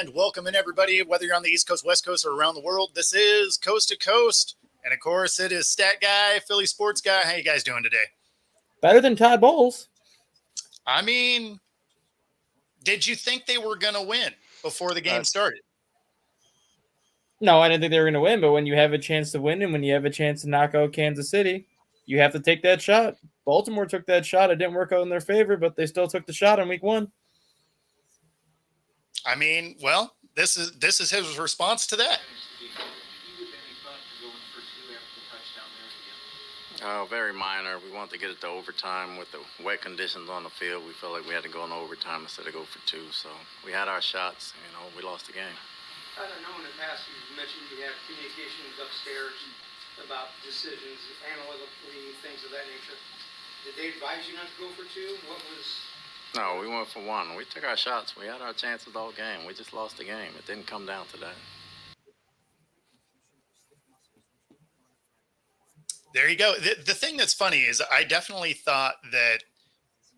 And welcome in, everybody, whether you're on the East Coast, West Coast, or around the world. This is Coast to Coast. And, of course, it is Stat Guy, Philly Sports Guy. How you guys doing today? Better than Todd Bowles. I mean, did you think they were going to win before the game started? No, I didn't think they were going to win. But when you have a chance to win and when you have a chance to knock out Kansas City, you have to take that shot. Baltimore took that shot. It didn't work out in their favor, but they still took the shot in week 1. I mean, well, this is his response to that. Very minor. We wanted to get it to overtime with the wet conditions on the field. We felt like we had to go into overtime instead of go for 2. So we had our shots. We lost the game. I don't know, in the past you've mentioned you have communications upstairs about decisions, analytically, things of that nature. Did they advise you not to go for 2? What was... No, we went for 1. We took our shots. We had our chances all game. We just lost the game. It didn't come down to that. There you go. The thing that's funny is I definitely thought that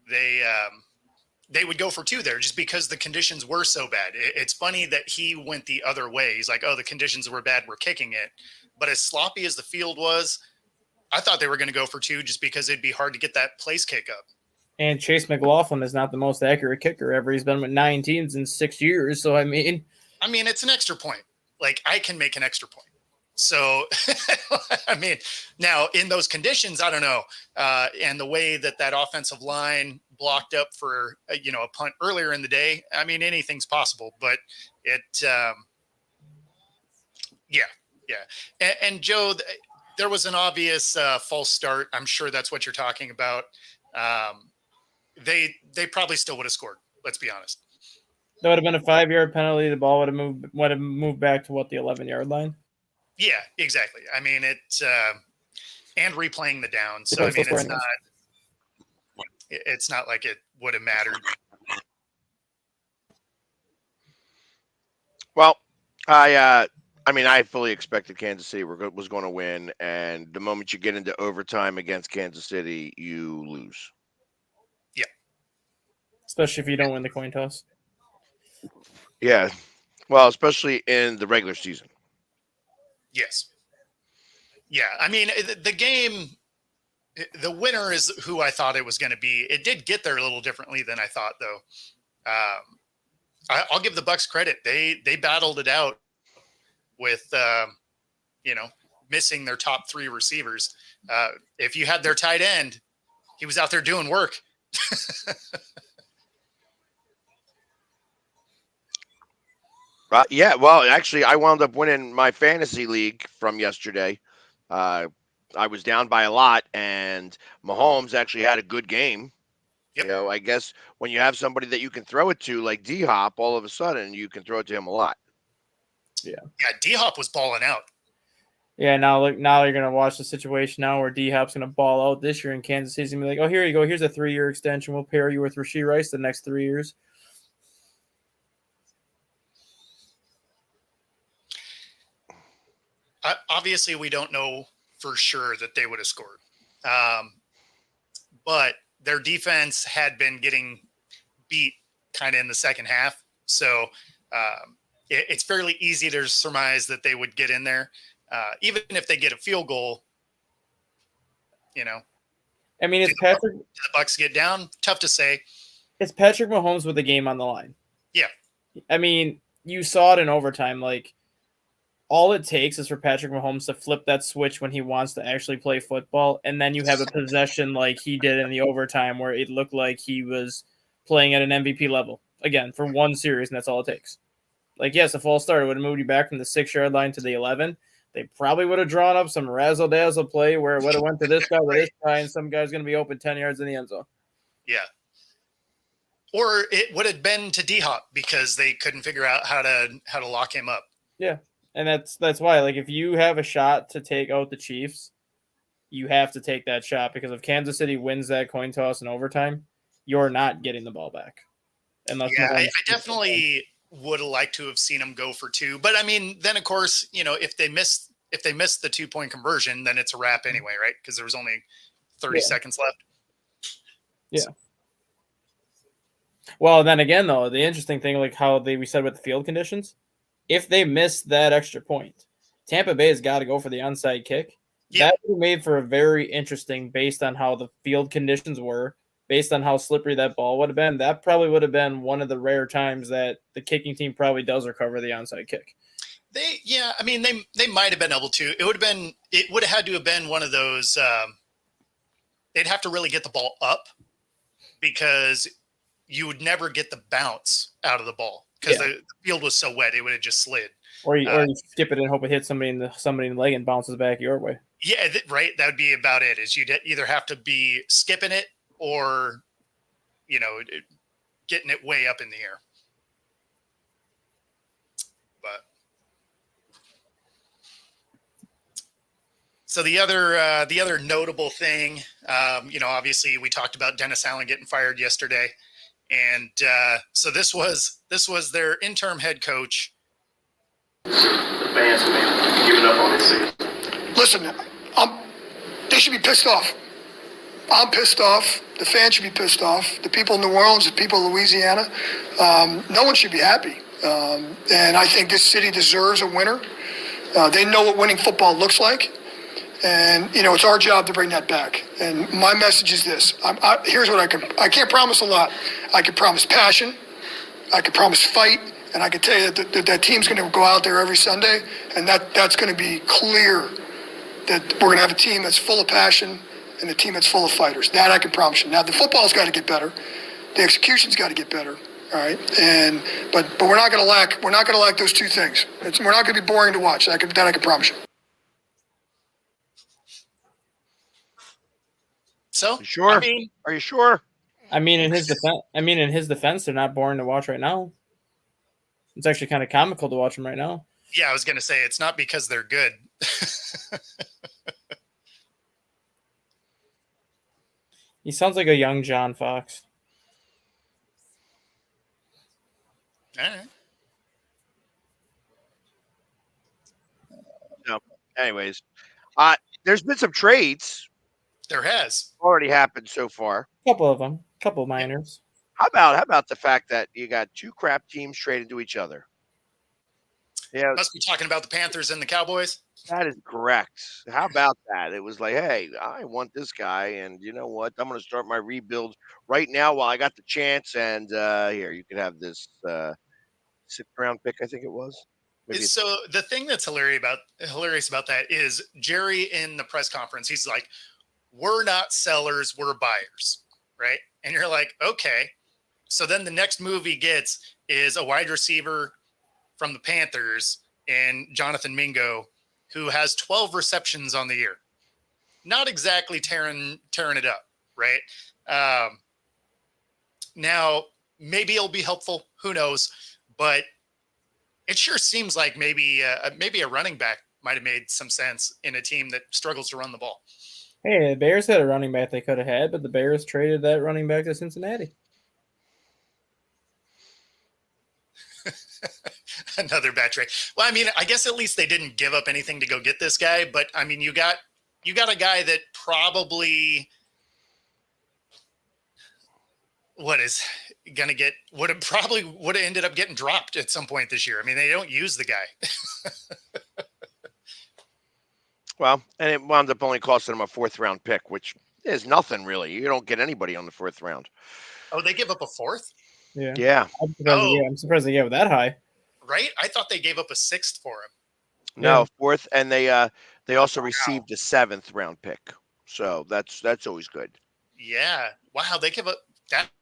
they would go for 2 there just because the conditions were so bad. It's funny that he went the other way. He's like, oh, the conditions were bad, we're kicking it. But as sloppy as the field was, I thought they were going to go for 2 just because it'd be hard to get that place kick up. And Chase McLaughlin is not the most accurate kicker ever. He's been with 9 teams in 6 years. So, I mean, it's an extra point. Like, I can make an extra point. So, I mean, now in those conditions, I don't know. And the way that offensive line blocked up for, a punt earlier in the day, I mean, anything's possible. But it, yeah. And Joe, there was an obvious false start. I'm sure that's what you're talking about. They probably still would have scored. Let's be honest. That would have been a 5-yard penalty. The ball would have moved back to the 11-yard line. Yeah, exactly. I mean, and replaying the down. So I mean, it's not like it would have mattered. Well, I fully expected Kansas City was going to win, and the moment you get into overtime against Kansas City, you lose. Yeah. Especially if you don't win the coin toss. Yeah. Well, especially in the regular season. Yes. Yeah. I mean, the game, the winner is who I thought it was going to be. It did get there a little differently than I thought, though. I'll give the Bucs credit. They battled it out with, missing their top 3 receivers. If you had their tight end, he was out there doing work. Yeah, well, actually, I wound up winning my fantasy league from yesterday. I was down by a lot, and Mahomes actually had a good game. Yep. I guess when you have somebody that you can throw it to, like D-Hop, all of a sudden you can throw it to him a lot. Yeah. Yeah, D-Hop was balling out. Yeah, now you're going to watch the situation now where D-Hop's going to ball out this year in Kansas City. He's going to be like, oh, here you go. Here's a 3-year extension. We'll pair you with Rashee Rice the next 3 years. Obviously, we don't know for sure that they would have scored. But their defense had been getting beat kind of in the second half. So it's fairly easy to surmise that they would get in there. Even if they get a field goal, I mean, it's Patrick. The Bucs get down. Tough to say. It's Patrick Mahomes with the game on the line. Yeah. I mean, you saw it in overtime. Like, all it takes is for Patrick Mahomes to flip that switch when he wants to actually play football, and then you have a possession like he did in the overtime where it looked like he was playing at an MVP level. Again, for 1 series, and that's all it takes. Like, yes, a false start would have moved you back from the 6-yard line to the 11. They probably would have drawn up some razzle-dazzle play where it would have went to this guy or this guy, and some guy's going to be open 10 yards in the end zone. Yeah. Or it would have been to D-Hop because they couldn't figure out how to lock him up. Yeah. And that's why, like, if you have a shot to take out the Chiefs, you have to take that shot, because if Kansas City wins that coin toss in overtime, you're not getting the ball back. I definitely would have liked to have seen them go for 2. But, I mean, then, of course, if they miss the 2-point conversion, then it's a wrap anyway, right? Because there was only 30 seconds left. Yeah. Well, then again, though, the interesting thing, like how we said with the field conditions, if they miss that extra point, Tampa Bay has got to go for the onside kick. Yeah. That would be made for a very interesting based on how the field conditions were, based on how slippery that ball would have been. That probably would have been one of the rare times that the kicking team probably does recover the onside kick. I mean, they might have been able to. It would have had to have been one of those. They'd have to really get the ball up because you would never get the bounce out of the ball because the field was so wet, it would have just slid. Or you skip it and hope it hits somebody in the leg and bounces back your way. Yeah, right. That would be about it. Is you'd either have to be skipping it or, getting it way up in the air. But so the other notable thing, obviously we talked about Dennis Allen getting fired yesterday, and so this was their interim head coach. The fans have been giving up on this season. Listen, they should be pissed off. I'm pissed off. The fans should be pissed off. The people in New Orleans, the people of Louisiana, no one should be happy. And I think this city deserves a winner. They know what winning football looks like. And, it's our job to bring that back. And my message is this. Here's what I can't promise a lot. I can promise passion. I can promise fight. And I can tell you that team's going to go out there every Sunday. And that's going to be clear that we're going to have a team that's full of passion and a team that's full of fighters. That I can promise you. Now, the football's got to get better. The execution's got to get better. All right. But we're not going to lack those two things. We're not going to be boring to watch. That I can promise you. So, You sure? Are you sure? I mean, in his defense, they're not boring to watch right now. It's actually kind of comical to watch them right now. Yeah, I was going to say it's not because they're good. He sounds like a young John Fox. All right. No. Anyways, there's been some trades There has. already happened so far. Couple of them, couple minors. How about the fact that you got two crap teams traded to each other? Yeah, Must be talking about the Panthers and the Cowboys. that is correct. How about that? It was like, hey, I want this guy, and you know what? I'm going to start my rebuild right now while I got the chance. And here, you can have this 6th round pick, I think it was. Maybe So the thing that's hilarious about that is Jerry in the press conference, he's like, we're not sellers, we're buyers, right? And you're like, okay. So then the next move he gets is a wide receiver from the Panthers and Jonathan Mingo, who has 12 receptions on the year. Not exactly tearing it up, right? Now, maybe it'll be helpful. Who knows? But it sure seems like maybe a running back might have made some sense in a team that struggles to run the ball. Hey, the Bears had a running back they could have had, but the Bears traded that running back to Cincinnati. Another bad trade. Well, I mean, I guess at least they didn't give up anything to go get this guy, but I mean, you got a guy that probably would have ended up getting dropped at some point this year. I mean, they don't use the guy. well, and it wound up only costing him a 4th round pick, which is nothing really. You don't get anybody on the 4th round. Oh, they give up a 4th? Yeah. Yeah. I'm surprised they gave it that high. Right? I thought they gave up a 6th for him. No, 4th, and they also received a 7th round pick. So that's always good. Yeah. Wow, they give up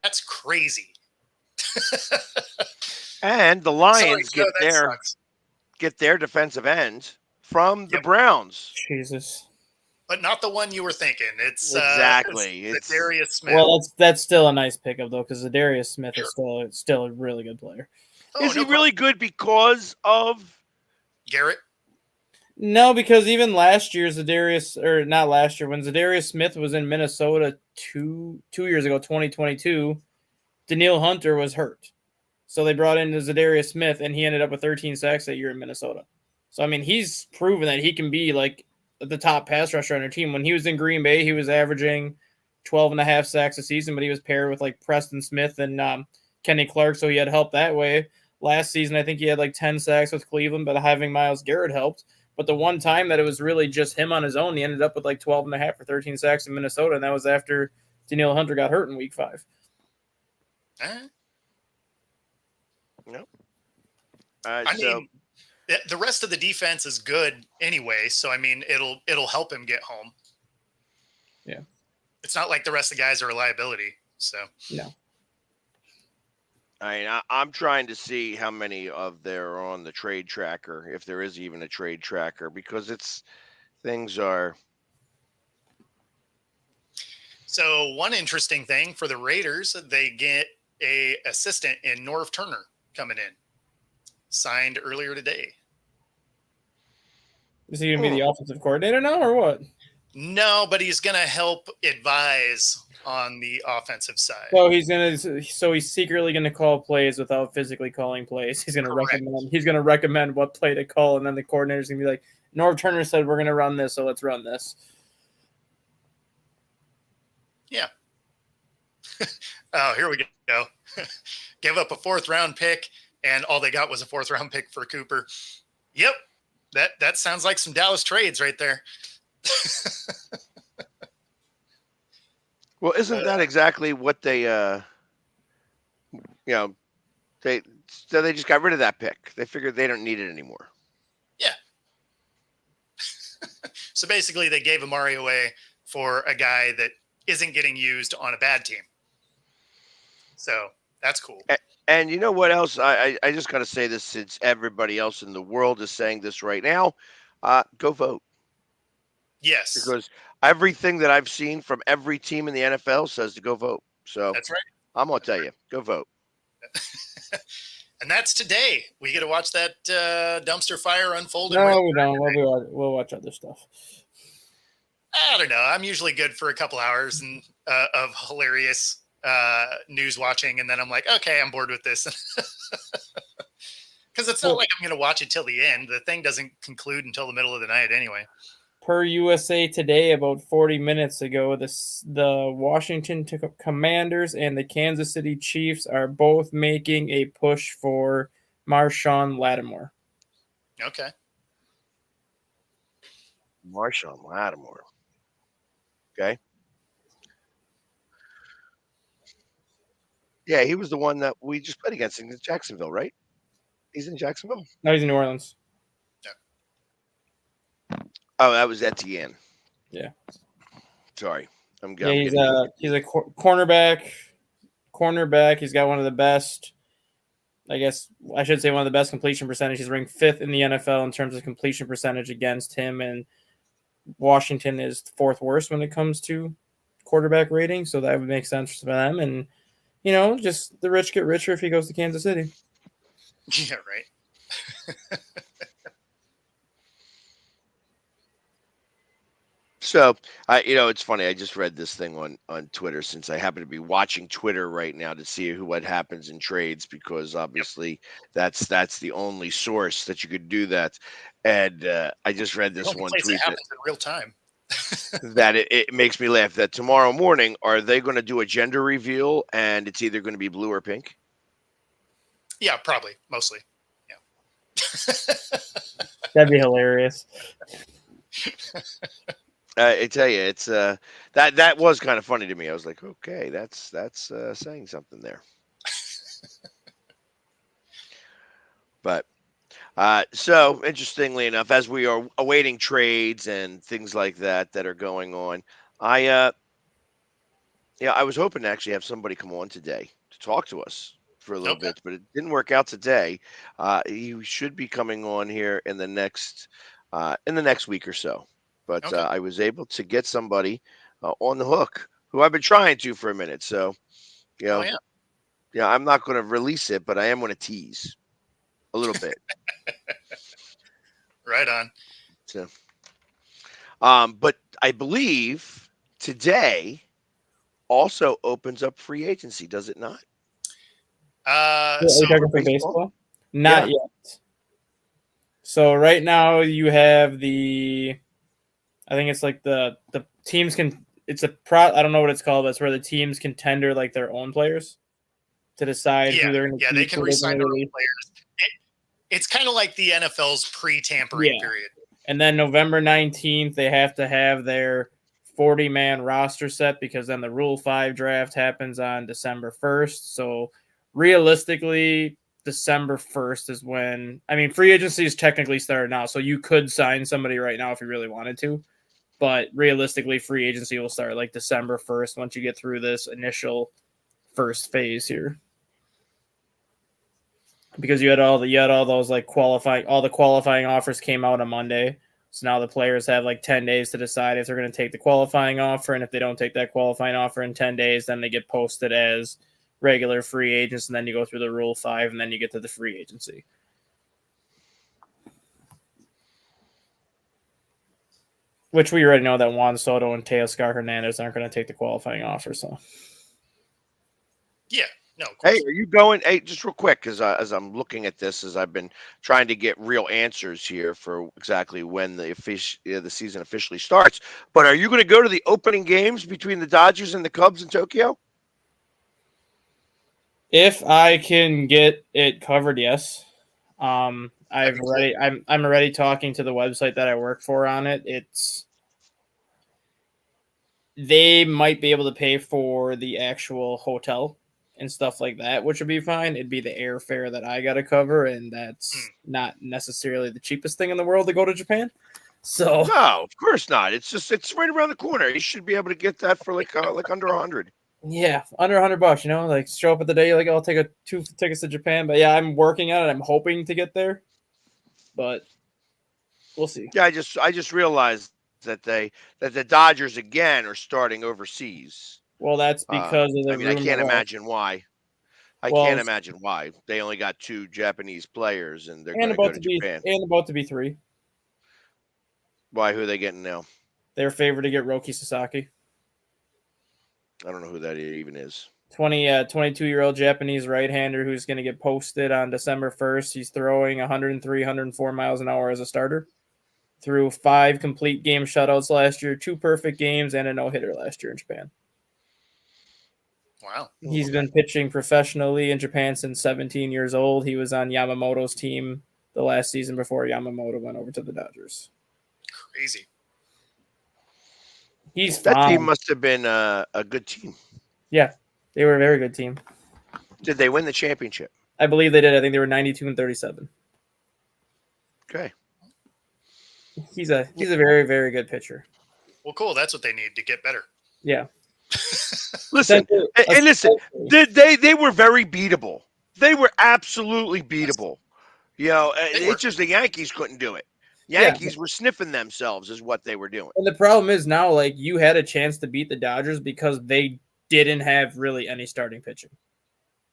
that's crazy. And the Lions get their defensive end from the Browns. Jesus. But not the one you were thinking. It's exactly. It's Darius Smith. Well, that's still a nice pickup though, because Darius Smith is still a really good player. Is he really good because of Garrett? No, because even last year, when Zadarius Smith was in Minnesota two years ago, 2022, Daniil Hunter was hurt. So they brought in Zadarius Smith, and he ended up with 13 sacks that year in Minnesota. So, I mean, he's proven that he can be like the top pass rusher on their team. When he was in Green Bay, he was averaging 12.5 sacks a season, but he was paired with like Preston Smith and Kenny Clark, so he had help that way. Last season, I think he had like 10 sacks with Cleveland, but having Myles Garrett helped. But the one time that it was really just him on his own, he ended up with like 12 and a half or 13 sacks in Minnesota, and that was after Danielle Hunter got hurt in week 5. Nope. I mean, the rest of the defense is good anyway, so I mean, it'll help him get home. Yeah. It's not like the rest of the guys are a liability. So No. I'm trying to see how many of there are on the trade tracker, if there is even a trade tracker, because things are. So one interesting thing for the Raiders, they get a assistant in Norv Turner coming in, signed earlier today. Is he going to be the offensive coordinator now or what? No, but he's going to help advise on the offensive side. So he's secretly going to call plays without physically calling plays. He's going to recommend what play to call, and then the coordinator's going to be like, Norv Turner said we're going to run this, so let's run this. Yeah. Oh, here we go. Give up a 4th round pick, and all they got was a 4th round pick for Cooper. Yep. That sounds like some Dallas trades right there. Well, isn't that exactly what they, they just got rid of that pick. They figured they don't need it anymore. Yeah. So basically they gave Amari away for a guy that isn't getting used on a bad team. So that's cool. And you know what else? I just got to say this, since everybody else in the world is saying this right now, go vote. Yes. Because everything that I've seen from every team in the NFL says to go vote. So that's right. I'm going to tell you, go vote. And that's today. We get to watch that dumpster fire unfold. No, we don't. We'll watch other stuff. I don't know. I'm usually good for a couple hours and of hilarious news watching, and then I'm like, okay, I'm bored with this. Because it's not like I'm going to watch it till the end. The thing doesn't conclude until the middle of the night anyway. Per USA Today, about 40 minutes ago, the Washington Commanders and the Kansas City Chiefs are both making a push for Marshawn Lattimore. Okay. Marshawn Lattimore. Okay. Yeah, he was the one that we just played against in Jacksonville, right? He's in Jacksonville? No, he's in New Orleans. Oh, that was Etienne. Yeah. Sorry. He's a cornerback. He's got one of the best, I guess I should say one of the best completion percentage. He's ranked 5th in the NFL in terms of completion percentage against him, and Washington is 4th worst when it comes to quarterback rating, so that would make sense for them. And, just the rich get richer if he goes to Kansas City. Yeah, right. So, it's funny. I just read this thing on Twitter, since I happen to be watching Twitter right now to see what happens in trades, because obviously that's the only source that you could do that. And I just read this one tweet that happens in real time. that it makes me laugh. That tomorrow morning, are they going to do a gender reveal, and it's either going to be blue or pink? Yeah, probably, mostly. Yeah. That'd be hilarious. I tell you, it's that was kind of funny to me. I was like, okay, that's saying something there. But so interestingly enough, as we are awaiting trades and things like that are going on, I was hoping to actually have somebody come on today to talk to us for a little bit, but it didn't work out today. He should be coming on here in the next week or so. But I was able to get somebody on the hook who I've been trying to for a minute. So, I'm not going to release it, but I am going to tease a little bit. Right on. So, but I believe today also opens up free agency, does it not? Are you talking for baseball? Not yet. So right now you have I think it's like the teams can. It's I don't know what it's called, but it's where the teams can tender like their own players to decide Yeah, who they're going to yeah, keep. they can who they're re-sign gonna their own release. players. It's kind of like the NFL's pre-tampering Yeah. period. And then November 19th, they have to have their 40-man roster set because then the Rule 5 draft happens on December 1st. So realistically, December 1st is when, I mean, free agency is technically started now. So you could sign somebody right now if you really wanted to. But realistically, free agency will start like December 1st once you get through this initial first phase here. Because you had all those like all the qualifying offers came out on Monday. So now the players have like 10 days to decide if they're going to take the qualifying offer. And if they don't take that qualifying offer in 10 days, then they get posted as regular free agents. And then you go through the Rule 5 and then you get to the free agency. Which we already know that Juan Soto and Teoscar Hernandez aren't going to take the qualifying offer. So, Yeah, no. Of course. Hey, are you going? Hey, just real quick, because as I'm looking at this, as I've been trying to get real answers here for exactly when the season officially starts. But are you going to go to the opening games between the Dodgers and the Cubs in Tokyo? if I can get it covered, yes. That'd be cool. I'm already talking to the website that I work for on it. They might be able to pay for the actual hotel and stuff like that, which would be fine. It'd be the airfare that I got to cover, and that's not necessarily the cheapest thing in the world to go to Japan. So No, of course not. It's right around the corner. You should be able to get that for like under 100. yeah, under $100, like show up at the day, like I'll take 2 tickets to Japan. But yeah, I'm working on it. I'm hoping to get there, but we'll see. Yeah, I just realized that the Dodgers again are starting overseas. Well, that's because of the I mean, I rumor- can't well, imagine why. I Well, can't imagine why they only got 2 Japanese players and they're going and to go about to to be Japan. and about to be 3. Why? Who are they getting now? They're favored to get Roki Sasaki, I don't know who that even is. 22-year-old Japanese right-hander who's going to get posted on December 1st. He's throwing 103, 104 miles an hour as a starter. Threw 5 complete game shutouts last year, 2 perfect games, and a no-hitter last year in Japan. Wow. He's been pitching professionally in Japan since 17 years old. He was on Yamamoto's team the last season before Yamamoto went over to the Dodgers. Crazy. He's That team fine. must have been a good team. Yeah, they were a very good team. Did they win the championship? I believe they did. I think they were 92-37. Okay. He's a very, very good pitcher. Well, cool. That's what they need to get better. Yeah. Listen, and listen, they were very beatable. They were absolutely beatable. You know, They were. it's just the Yankees couldn't do it. Yankees were sniffing themselves is what they were doing. And the problem is now, like, you had a chance to beat the Dodgers because they didn't have really any starting pitching.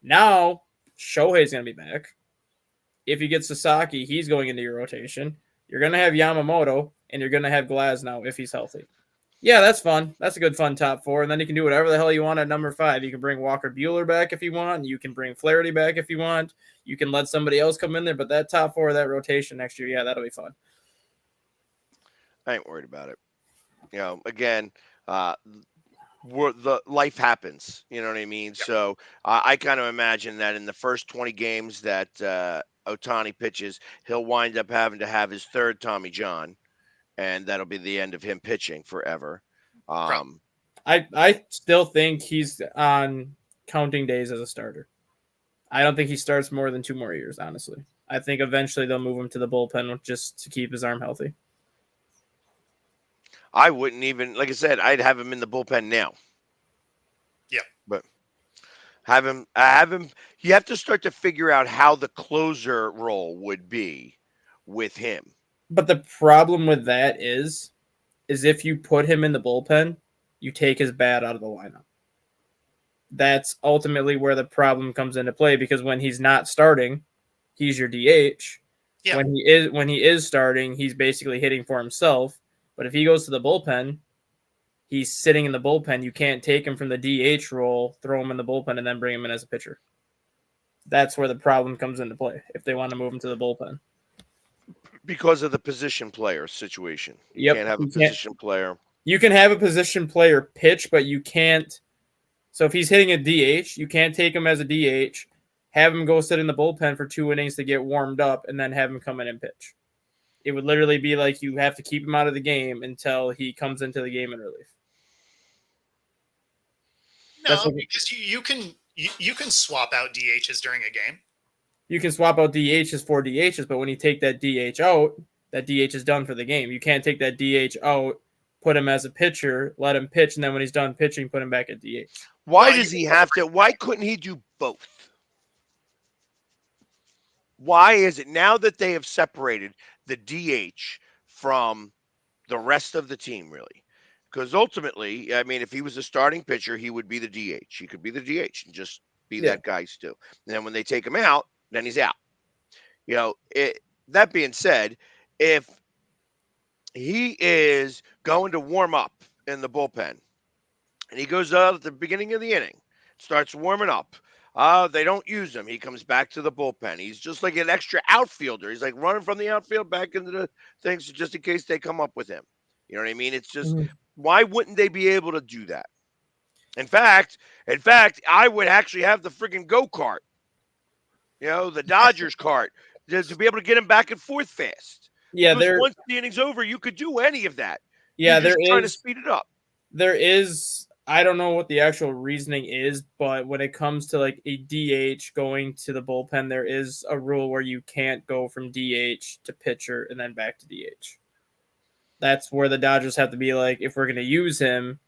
Now, Shohei's going to be back. If you get Sasaki, he's going into your rotation. You're going to have Yamamoto, and you're going to have Glasnow if he's healthy. Yeah, that's fun. That's a good fun top 4. And then you can do whatever the hell you want at number 5. You can bring Walker Buehler back if you want. You can bring Flaherty back if you want. You can let somebody else come in there. But that top 4, that rotation next year, yeah, that'll be fun. I ain't worried about it. You know, again, the life happens. You know what I mean? Yep. So I kind of imagine that in the first 20 games that Ohtani pitches, he'll wind up having to have his 3rd Tommy John, and that'll be the end of him pitching forever. I still think he's on counting days as a starter. I don't think he starts more than 2 more years, honestly. I think eventually they'll move him to the bullpen just to keep his arm healthy. I wouldn't even, like I said, I'd have him in the bullpen now. Yeah. But have him. You have to start to figure out how the closer role would be with him. But the problem with that is if you put him in the bullpen, you take his bat out of the lineup. That's ultimately where the problem comes into play, because when he's not starting, he's your DH. Yeah. When he is starting, he's basically hitting for himself. But if he goes to the bullpen, he's sitting in the bullpen. You can't take him from the DH role, throw him in the bullpen, and then bring him in as a pitcher. That's where the problem comes into play if they want to move him to the bullpen. Because of the position player situation. You Yep, can't have a you can't. position player. You can have a position player pitch, but you can't So if he's hitting a DH, you can't take him as a DH, have him go sit in the bullpen for 2 innings to get warmed up, and then have him come in and pitch. It would literally be like you have to keep him out of the game until he comes into the game in relief. That's No, what because you can swap out DHs during a game. you can swap out DHs for DHs, but when you take that DH out, that DH is done for the game. You can't take that DH out, put him as a pitcher, let him pitch, and then when he's done pitching, put him back at DH. Why Well, does you- he have to? Why couldn't he do both? Why is it now that they have separated the DH from the rest of the team, really? Because ultimately, I mean, if he was a starting pitcher, he would be the DH. He could be the DH and just be Yeah. that guy still. And then when they take him out, then he's out. You know, that being said, if he is going to warm up in the bullpen and he goes out at the beginning of the inning, starts warming up, they don't use him. He comes back to the bullpen. He's just like an extra outfielder. He's like running from the outfield back into the things just in case they come up with him. You know what I mean? It's just, why wouldn't they be able to do that? In fact, I would actually have the freaking go-kart, the Dodgers cart, to be able to get him back and forth fast. Yeah, Because once the inning's over, you could do any of that. Yeah, You're just trying to is. speed it up. There is. I don't know what the actual reasoning is, but when it comes to like a DH going to the bullpen, there is a rule where you can't go from DH to pitcher and then back to DH. That's where the Dodgers have to be like, if we're going to use him,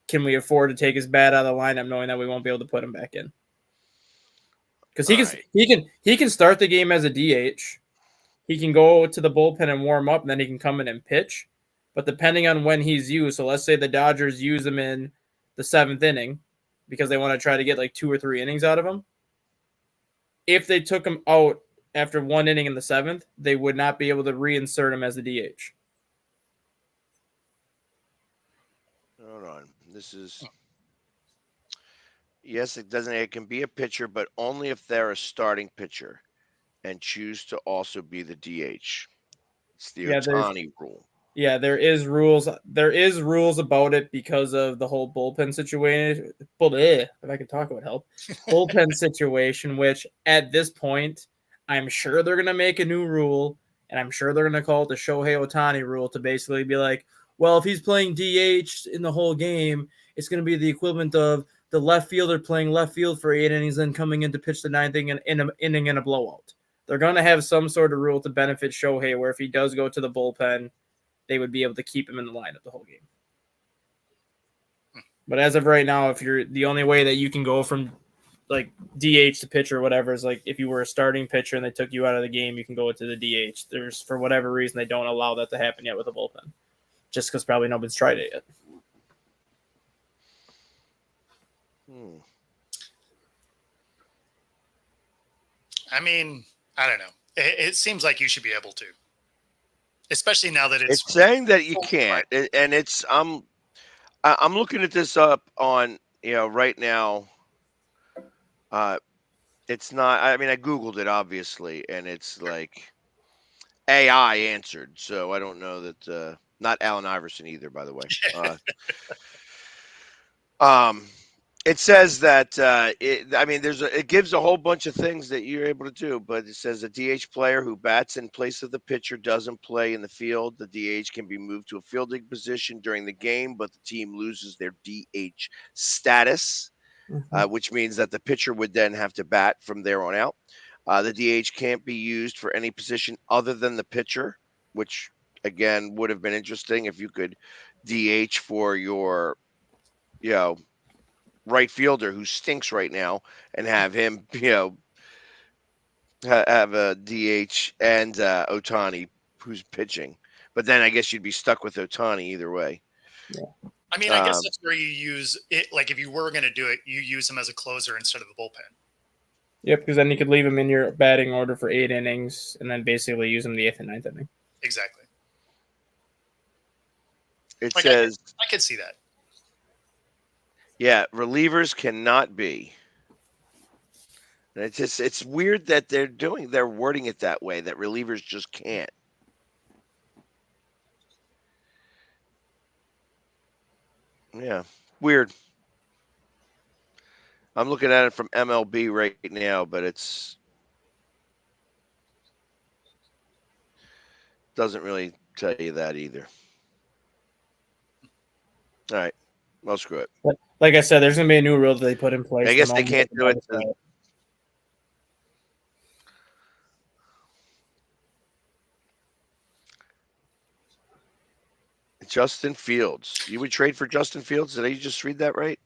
can we afford to take his bat out of the lineup knowing that we won't be able to put him back in? Because he can start the game as a DH. He can go to the bullpen and warm up, and then he can come in and pitch. But depending on when he's used, so let's say the Dodgers use him in the 7th inning because they want to try to get like 2 or 3 innings out of him. If they took him out after 1 inning in the 7th, they would not be able to reinsert him as a DH. Hold on. This is. Yes, it can be a pitcher, but only if they're a starting pitcher and choose to also be the DH. It's the Ohtani rule. Yeah, there is rules. There is rules about it because of the whole bullpen situation. If I could talk, it would help. Bullpen situation, which at this point, I'm sure they're going to make a new rule, and I'm sure they're going to call it the Shohei Ohtani rule to basically be like, well, if he's playing DH in the whole game, it's going to be the equivalent of the left fielder playing left field for 8 innings, then coming in to pitch the 9th inning in a blowout. They're going to have some sort of rule to benefit Shohei, where if he does go to the bullpen, they would be able to keep him in the lineup the whole game. But as of right now, if you're the only way that you can go from like DH to pitcher or whatever is like if you were a starting pitcher and they took you out of the game, you can go to the DH. There's for whatever reason they don't allow that to happen yet with a bullpen, just because probably nobody's tried it yet. I mean, I don't know. It seems like you should be able to, especially now that it's saying that you can't, and it's I'm looking at this up on right now. It's not. I mean, I googled it obviously, and it's like AI answered. So I don't know that. Not Allen Iverson either, by the way. It says that it gives a whole bunch of things that you're able to do, but it says a DH player who bats in place of the pitcher doesn't play in the field. The DH can be moved to a fielding position during the game, but the team loses their DH status, which means that the pitcher would then have to bat from there on out. The DH can't be used for any position other than the pitcher, which again would have been interesting if you could DH for your, right fielder who stinks right now and have him, have a DH and Ohtani who's pitching. But then I guess you'd be stuck with Ohtani either way. Yeah. I mean, I guess that's where you use it. Like if you were going to do it, you use him as a closer instead of the bullpen. Yep, because then you could leave him in your batting order for 8 innings and then basically use him the 8th and 9th inning. Exactly. It Like, says I could see that. Yeah, relievers cannot be. And it's weird that they're wording it that way, that relievers just can't. Yeah, weird. I'm looking at it from MLB right now, but it's doesn't really tell you that either. All right. Well, screw it. But like I said, there's gonna be a new rule that they put in place. I guess they the moment can't the do it. ball is out. Justin Fields. You would trade for Justin Fields? Did I just read that right?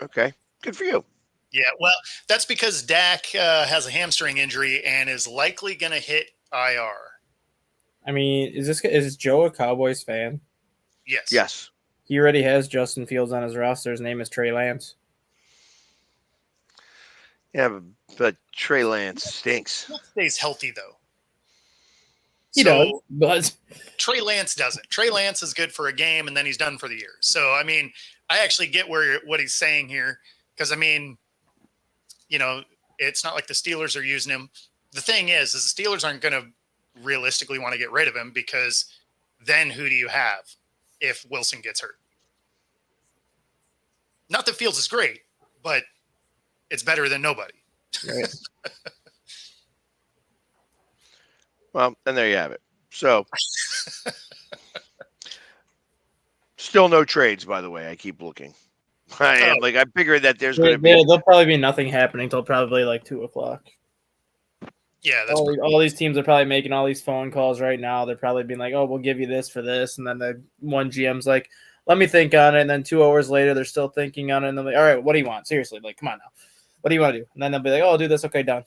Okay. Good for you. Yeah, well, that's because Dak has a hamstring injury and is likely going to hit IR. I mean, is Joe a Cowboys fan? Yes. Yes. He already has Justin Fields on his roster. His name is Trey Lance. Yeah, but Trey Lance stinks. He stays healthy though. He does, but Trey Lance doesn't. Trey Lance is good for a game and then he's done for the year. So I mean, I actually get what he's saying here because I mean, you know, it's not like the Steelers are using him. The thing is the Steelers aren't going to realistically want to get rid of him because then who do you have if Wilson gets hurt? Not that Fields is great, but it's better than nobody. right. Well, and there you have it. So, still no trades, by the way. I keep looking. I figured that there's going to be. There'll probably be nothing happening till probably like 2:00. Yeah, that's all these teams are probably making all these phone calls right now. They're probably being like, "Oh, we'll give you this for this," and then the one GM's like, "Let me think on it." And then 2 hours later, they're still thinking on it, and they're like, "All right, what do you want? Seriously, like, come on now, what do you want to do?" And then they'll be like, "Oh, I'll do this. Okay, done."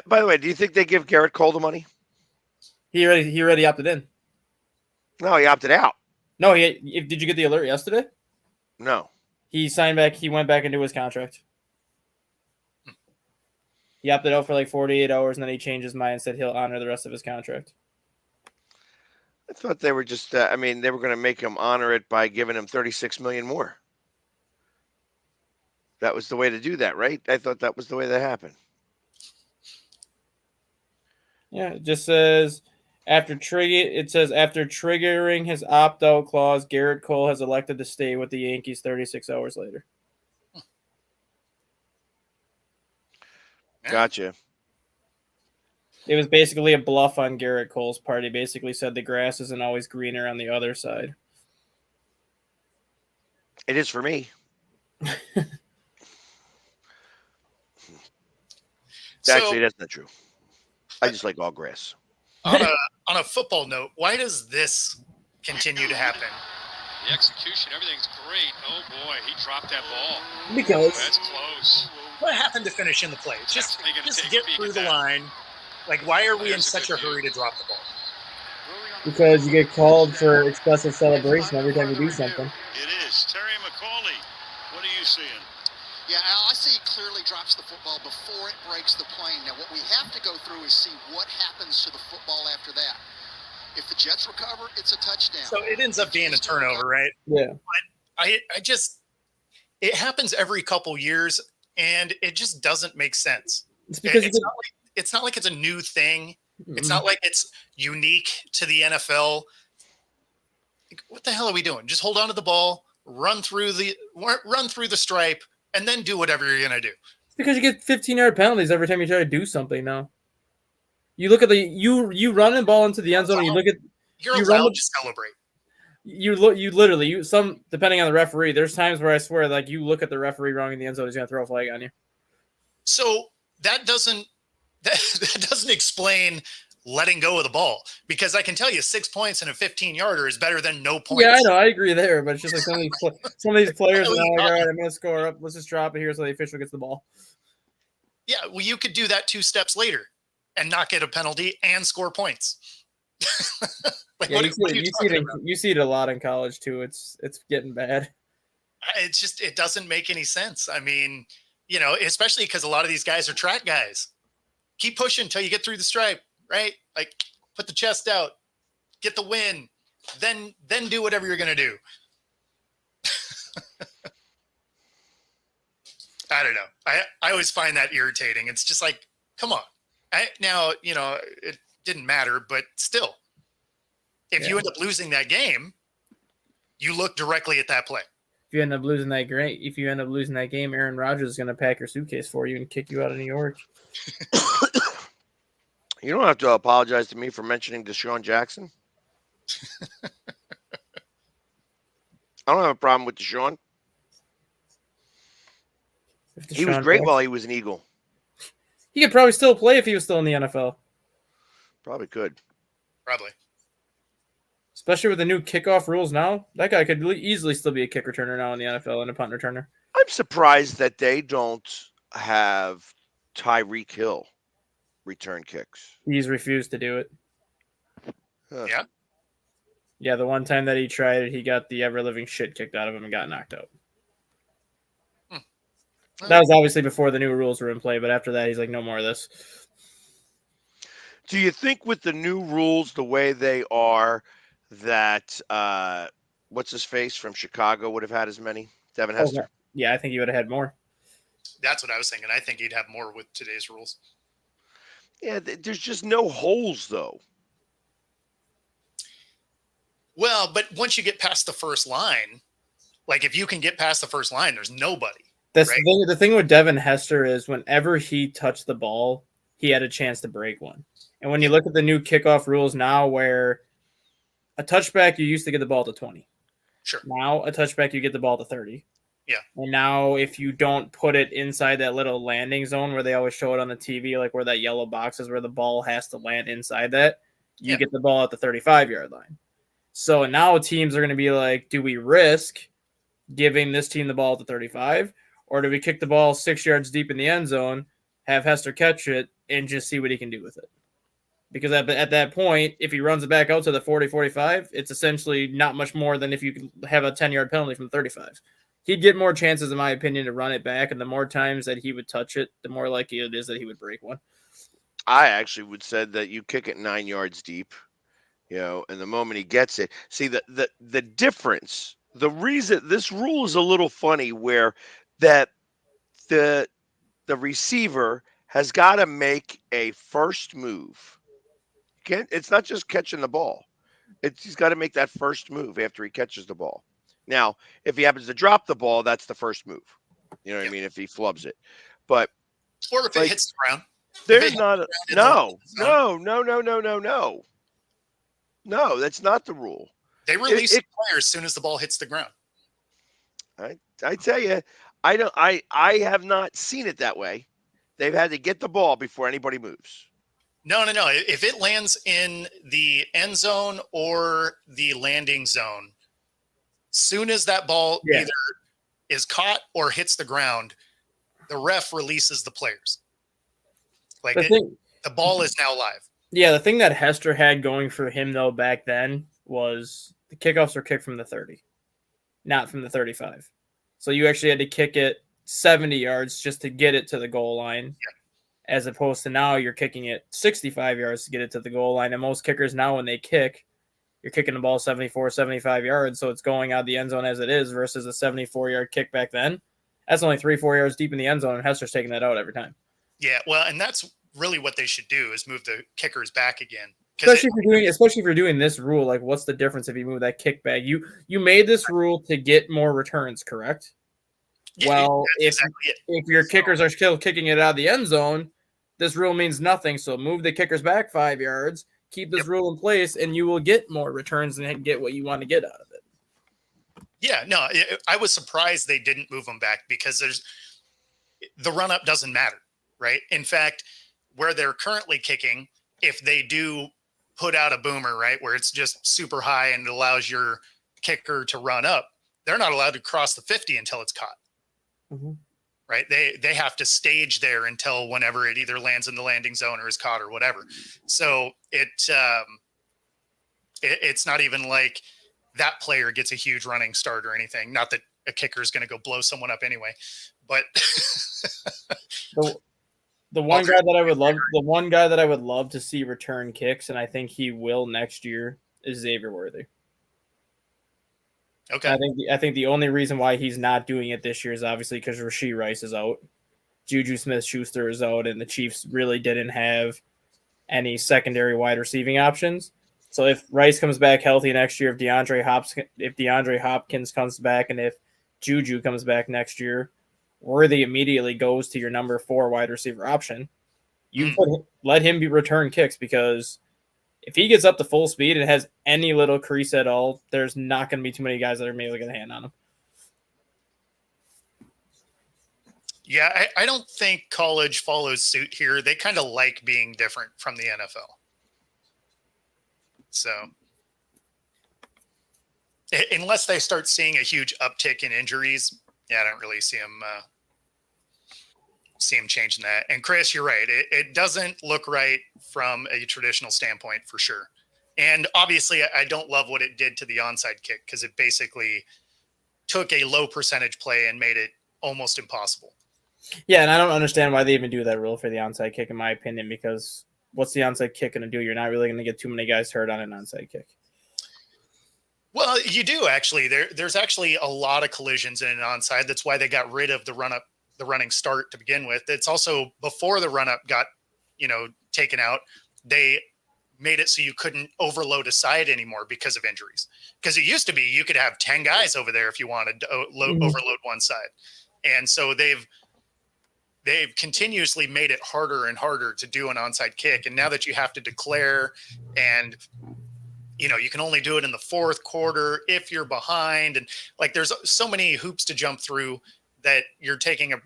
By the way, do you think they give Garrett Cole the money? He already opted in. No, he opted out. No, did you get the alert yesterday? No. He signed back. He went back into his contract. He opted out for like 48 hours, and then he changed his mind and said he'll honor the rest of his contract. I thought they were just. They were going to make him honor it by giving him $36 million more. That was the way to do that, right? I thought that was the way that happened. Yeah, it just says after triggering his opt-out clause, Garrett Cole has elected to stay with the Yankees 36 hours later. Gotcha. It was basically a bluff on Garrett Cole's part. He basically said the grass isn't always greener on the other side. It is for me. Actually, that's not true. I just like all grass. on a football note, why does this continue to happen? The execution, everything's great. Oh boy, he dropped that ball. Because That's close. What happened to finish in the play? Just Definitely gonna take a get peek through at the that. line. Like, why are we in There's a such a good view. hurry to drop the ball? because you get called for excessive celebration every time you do something. It is. Terry McCauley, what are you seeing? Yeah, Al, I see he clearly drops the football before it breaks the plane. Now, what we have to go through is see what happens to the football after that. If the Jets recover, it's a touchdown. So it ends up being a turnover, right? Yeah. I just, it happens every couple years, and it just doesn't make sense. It's because It's not like it's a new thing. It's not like it's unique to the NFL. Like, what the hell are we doing? Just hold on to the ball, run through the stripe, and then do whatever you're gonna do. It's because you get 15-yard penalties every time you try to do something now. You look at you run the ball into the end zone. And you look at You're You run allowed the- to celebrate. some depending on the referee. There's times where I swear like you look at the referee wrong in the end zone, he's gonna throw a flag on you. So that doesn't explain letting go of the ball, because I can tell you 6 points and a 15-yarder is better than no points. Yeah, I know, I agree there, but it's just like some of these players are like, all right, I'm gonna score up. Let's just drop it here so the official gets the ball. Yeah, well, you could do that 2 steps later and not get a penalty and score points. Like, Yeah, what are you talking about? you see it a lot in college too. It's getting bad. It's just, it doesn't make any sense. I mean, you know, especially because a lot of these guys are track guys. Keep pushing until you get through the stripe, right? Like, put the chest out, get the win, then do whatever you're going to do. I don't know. I always find that irritating. It's just like, come on. Now, you know, it didn't matter, but still, if you end up losing that game, you look directly at that play. If you end up losing that game, Aaron Rodgers is going to pack your suitcase for you and kick you out of New York. You don't have to apologize to me for mentioning Deshaun Jackson. I don't have a problem with Deshaun. He was great while he was an Eagle. He could probably still play if he was still in the NFL. Probably could. Probably. Especially with the new kickoff rules now. That guy could easily still be a kick returner now in the NFL and a punt returner. I'm surprised that they don't have Tyreek Hill return kicks. He's refused to do it. Huh. Yeah. Yeah, the one time that he tried it, he got the ever-living shit kicked out of him and got knocked out. That was obviously before the new rules were in play, but after that, he's like, no more of this. Do you think with the new rules, the way they are, that what's his face from Chicago would have had as many? Devin Hester? Yeah, I think he would have had more. That's what I was thinking. I think he'd have more with today's rules. Yeah, there's just no holes, though. Well, but once you get past the first line, like if you can get past the first line, there's nobody. That's right? the thing with Devin Hester is whenever he touched the ball, he had a chance to break one. And when you look at the new kickoff rules now where a touchback, you used to get the ball to 20. Sure. Now a touchback, you get the ball to 30. Yeah. And now if you don't put it inside that little landing zone where they always show it on the TV, like where that yellow box is where the ball has to land inside that, you get the ball at the 35-yard line. So now teams are going to be like, do we risk giving this team the ball at the 35? Or do we kick the ball 6 yards deep in the end zone, have Hester catch it, and just see what he can do with it? Because at that point, if he runs it back out to the 40-45, it's essentially not much more than if you can have a 10-yard penalty from 35. He'd get more chances, in my opinion, to run it back, and the more times that he would touch it, the more likely it is that he would break one. I actually would say that you kick it 9 yards deep, and the moment he gets it. See, the difference, the reason this rule is a little funny where that the receiver has got to make a first move. It's not just catching the ball. He's got to make that first move after he catches the ball. Now, if he happens to drop the ball, that's the first move. You know what I mean? If he flubs it. But or if it hits the ground. There's not no, that's not the rule. They release the player as soon as the ball hits the ground. I tell you, I have not seen it that way. They've had to get the ball before anybody moves. No. If it lands in the end zone or the landing zone, soon as that ball either is caught or hits the ground, the ref releases the players. Like the ball is now live. Yeah, the thing that Hester had going for him, though, back then was the kickoffs were kicked from the 30, not from the 35. So you actually had to kick it 70 yards just to get it to the goal line, as opposed to now you're kicking it 65 yards to get it to the goal line. And most kickers now, when they kick, you're kicking the ball 74, 75 yards, so it's going out the end zone as it is versus a 74-yard kick back then. That's only 3-4 yards deep in the end zone, and Hester's taking that out every time. Yeah, well, and that's really what they should do is move the kickers back again. Especially if you're doing this rule, like what's the difference if you move that kick back? You made this rule to get more returns, correct? Yeah, well, if your kickers are still kicking it out of the end zone, this rule means nothing. So move the kickers back 5 yards, keep this rule in place, and you will get more returns and get what you want to get out of it. Yeah, no, I was surprised they didn't move them back because the run-up doesn't matter, right? In fact, where they're currently kicking, if they do put out a boomer, right, where it's just super high and it allows your kicker to run up, they're not allowed to cross the 50 until it's caught. Mm-hmm. Right? They have to stage there until whenever it either lands in the landing zone or is caught or whatever. So it's not even like that player gets a huge running start or anything. Not that a kicker is going to go blow someone up anyway, but the one guy that I would love to see return kicks, and I think he will next year, is Xavier Worthy. Okay. I think the only reason why he's not doing it this year is obviously because Rashee Rice is out, Juju Smith-Schuster is out, and the Chiefs really didn't have any secondary wide receiving options. So if Rice comes back healthy next year, if DeAndre Hopkins comes back, and if Juju comes back next year, Worthy immediately goes to your number 4 wide receiver option. You let him be return kicks, because if he gets up to full speed and has any little crease at all, there's not going to be too many guys that are maybe going to hand on him. Yeah, I don't think college follows suit here. They kind of like being different from the NFL. So unless they start seeing a huge uptick in injuries, yeah, I don't really see them changing that. And Chris, you're right. It doesn't look right from a traditional standpoint for sure. And obviously I don't love what it did to the onside kick, because it basically took a low percentage play and made it almost impossible. Yeah, and I don't understand why they even do that rule for the onside kick, in my opinion, because what's the onside kick going to do? You're not really going to get too many guys hurt on an onside kick. Well, you do actually. There's actually a lot of collisions in an onside. That's why they got rid of the running start to begin with. It's also before the run up got, taken out. They made it so you couldn't overload a side anymore because of injuries. Because it used to be you could have 10 guys over there if you wanted to overload one side, and so they've continuously made it harder and harder to do an onside kick. And now that you have to declare, and you can only do it in the fourth quarter if you're behind, and like there's so many hoops to jump through that you're taking a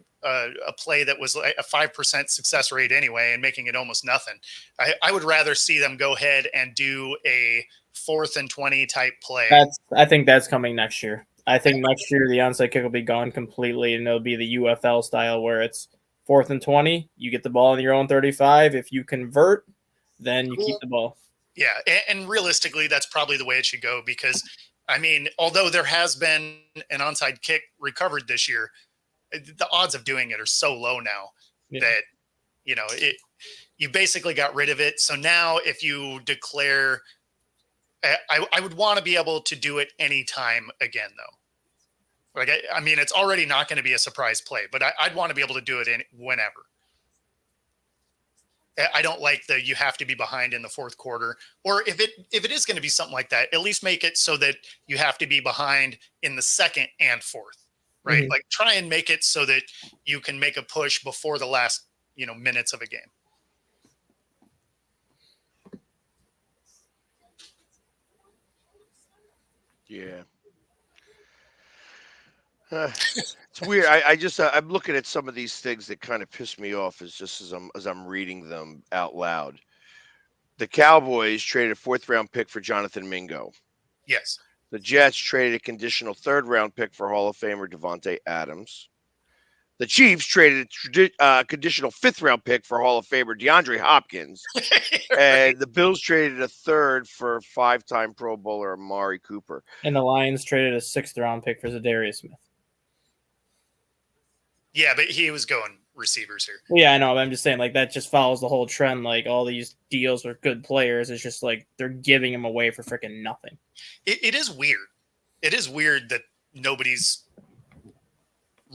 play that was like a 5% success rate anyway and making it almost nothing. I would rather see them go ahead and do a 4th and 20 type play. I think that's coming next year. I think next year the onside kick will be gone completely, and it'll be the UFL style where it's 4th and 20. You get the ball in your own 35. If you convert, then you keep the ball. Yeah, and realistically, that's probably the way it should go, because, I mean, although there has been an onside kick recovered this year, the odds of doing it are so low now that, you basically got rid of it. So now if you declare, I would want to be able to do it anytime again, though. Like, I mean, it's already not going to be a surprise play, but I'd want to be able to do it whenever. I don't like you have to be behind in the fourth quarter, or if it is going to be something like that, at least make it so that you have to be behind in the second and fourth, right? Like try and make it so that you can make a push before the last, minutes of a game. Yeah. It's weird. I'm looking at some of these things that kind of piss me off as I'm reading them out loud. The Cowboys traded a 4th-round pick for Jonathan Mingo. Yes. The Jets traded a conditional 3rd-round pick for Hall of Famer Devontae Adams. The Chiefs traded a conditional 5th-round pick for Hall of Famer DeAndre Hopkins. And the Bills traded a 3rd for 5-time Pro Bowler Amari Cooper. And the Lions traded a 6th-round pick for Zadarius Smith. Yeah, but he was going receivers here. Well, yeah, I know. But I'm just saying, like, that just follows the whole trend. Like, all these deals with good players, it's just like they're giving them away for freaking nothing. It is weird. It is weird that nobody's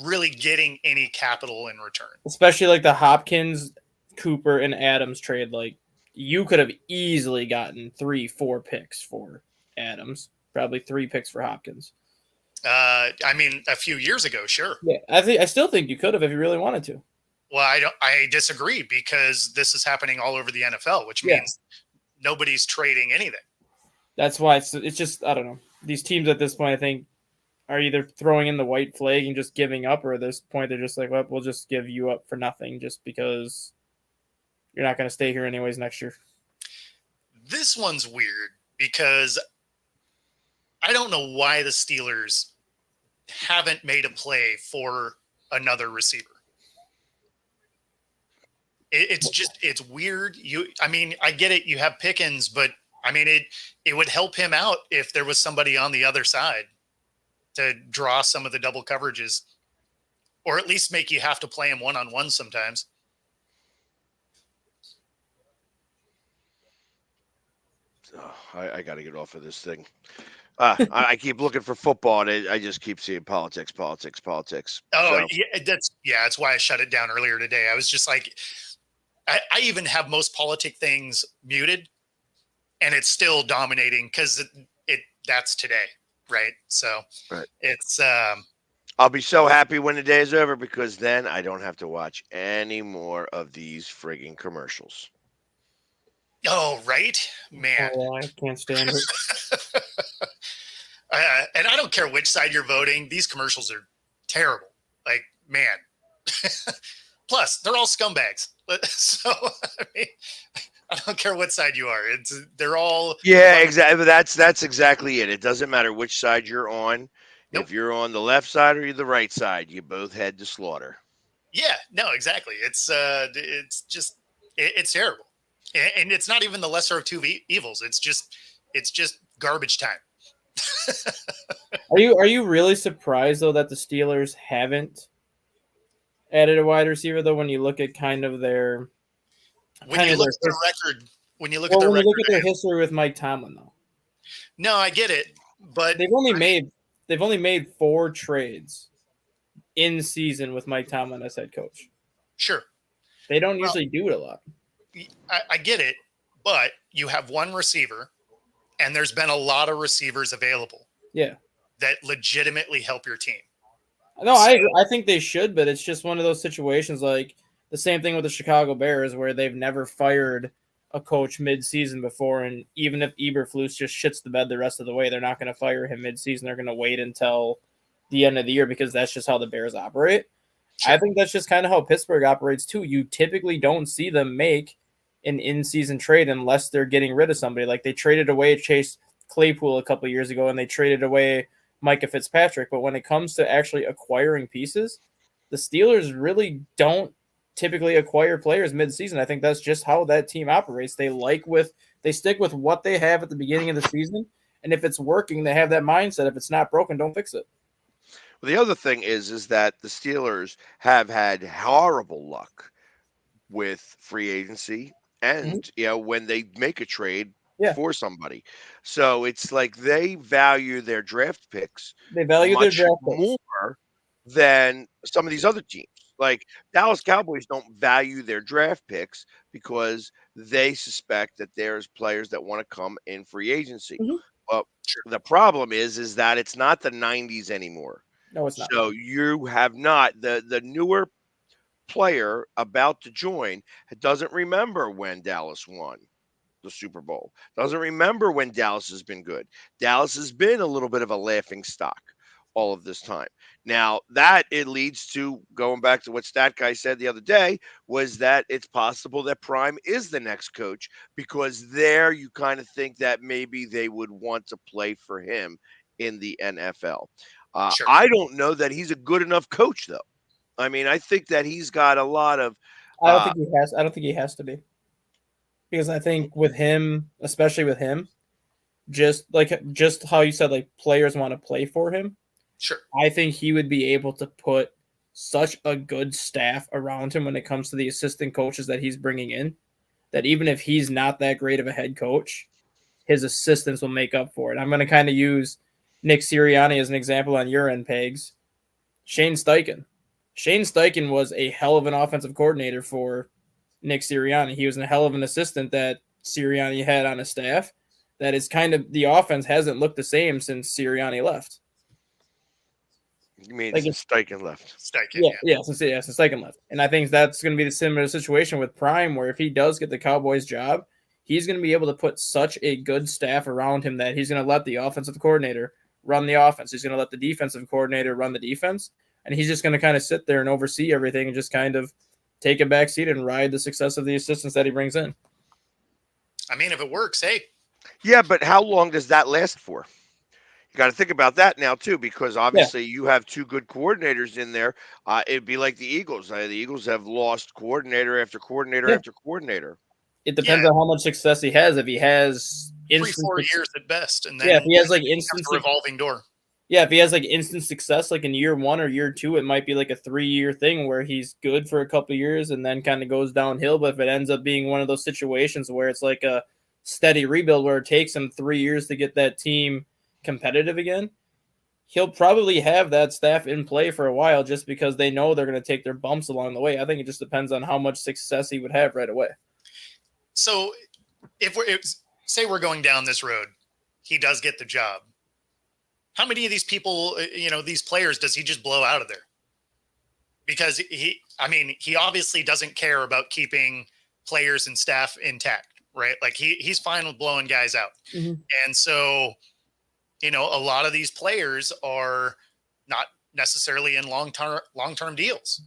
really getting any capital in return. Especially like the Hopkins, Cooper, and Adams trade. Like, you could have easily gotten 3-4 picks for Adams. Probably 3 picks for Hopkins. I mean, a few years ago, sure. Yeah, I still think you could have if you really wanted to. Well, I disagree, because this is happening all over the NFL, which means nobody's trading anything. That's why it's just, I don't know. These teams at this point, I think, are either throwing in the white flag and just giving up, or at this point they're just like, well, we'll just give you up for nothing just because you're not going to stay here anyways next year. This one's weird because I don't know why the Steelers haven't made a play for another receiver. It's weird. I mean, I get it. You have Pickens, but I mean, it would help him out if there was somebody on the other side to draw some of the double coverages, or at least make you have to play him one-on-one sometimes. Oh, I got to get off of this thing. I keep looking for football, and I just keep seeing politics. Oh, So. yeah, that's why I shut it down earlier today. I was just like, I even have most politic things muted, and it's still dominating because that's today, right? So right. it's I'll be so happy when the day is over because then I don't have to watch any more of these frigging commercials. Oh, right, man. Oh, I can't stand it. And I don't care which side you're voting. These commercials are terrible. Like, man. Plus, they're all scumbags. So, I mean, I don't care what side you are. They're all. Yeah, exactly. That's exactly it. It doesn't matter which side you're on. Nope. If you're on the left side or the right side, you both head to slaughter. Yeah, no, exactly. It's just it's terrible, and it's not even the lesser of two evils. It's just garbage time. Are you really surprised though that the Steelers haven't added a wide receiver though? When you look at kind of their When you look at their record, when you look at their history with Mike Tomlin though, no, I get it, but they've only made 4 trades in season with Mike Tomlin as head coach. Sure, they don't usually do it a lot. I get it, but you have one receiver, and there's been a lot of receivers available. Yeah, that legitimately help your team. No, I think they should, but it's just one of those situations like the same thing with the Chicago Bears where they've never fired a coach mid-season before, and even if Eberflus just shits the bed the rest of the way, they're not going to fire him mid-season. They're going to wait until the end of the year because that's just how the Bears operate. Sure. I think that's just kind of how Pittsburgh operates too. You typically don't see them make an in-season trade unless they're getting rid of somebody. Like they traded away Chase Claypool a couple years ago, and they traded away Micah Fitzpatrick. But when it comes to actually acquiring pieces, the Steelers really don't typically acquire players mid-season. I think that's just how that team operates. They stick with what they have at the beginning of the season, and if it's working, they have that mindset. If it's not broken, don't fix it. Well, the other thing is that the Steelers have had horrible luck with free agency and when they make a trade for somebody. So it's like they value their draft picks. They value their draft picks more than some of these other teams. Like Dallas Cowboys don't value their draft picks because they suspect that there's players that want to come in free agency. Well, the problem is that it's not the 90s anymore. No, it's not. So you have not the newer player about to join doesn't remember when Dallas won the Super Bowl. Doesn't remember when Dallas has been good. Dallas has been a little bit of a laughing stock all of this time. Now that it leads to going back to what Stat Guy said the other day was that it's possible that Prime is the next coach because there you kind of think that maybe they would want to play for him in the NFL. Sure. I don't know that he's a good enough coach though. I mean, I think that he's got a lot of. I don't think he has to be, because I think with him, especially with him, just how you said, like players want to play for him. Sure. I think he would be able to put such a good staff around him when it comes to the assistant coaches that he's bringing in, that even if he's not that great of a head coach, his assistants will make up for it. I'm going to kind of use Nick Sirianni as an example on your end, Pegs. Shane Steichen. Shane Steichen was a hell of an offensive coordinator for Nick Sirianni. He was a hell of an assistant that Sirianni had on his staff. That is kind of, the offense hasn't looked the same since Sirianni left. You mean since Steichen left? Steichen, since Steichen left. And I think that's going to be the similar situation with Prime, where if he does get the Cowboys job, he's going to be able to put such a good staff around him that he's going to let the offensive coordinator run the offense. He's going to let the defensive coordinator run the defense. And he's just going to kind of sit there and oversee everything and just kind of take a back seat and ride the success of the assistants that he brings in. I mean, if it works, hey. Yeah, but how long does that last for? You got to think about that now, too, because obviously you have 2 good coordinators in there. It'd be like the Eagles. The Eagles have lost coordinator after coordinator after coordinator. It depends on how much success he has. If he has 3-4 years at best, and then if he has like instant revolving door. Yeah, if he has like instant success, like in year 1 or year 2, it might be like a 3-year thing where he's good for a couple of years and then kind of goes downhill. But if it ends up being one of those situations where it's like a steady rebuild where it takes him 3 years to get that team competitive again, he'll probably have that staff in play for a while just because they know they're going to take their bumps along the way. I think it just depends on how much success he would have right away. So say we're going down this road, he does get the job. how many of these people, these players, does he just blow out of there? Because he obviously doesn't care about keeping players and staff intact, right? Like he's fine with blowing guys out. Mhm. And so, a lot of these players are not necessarily in long-term deals,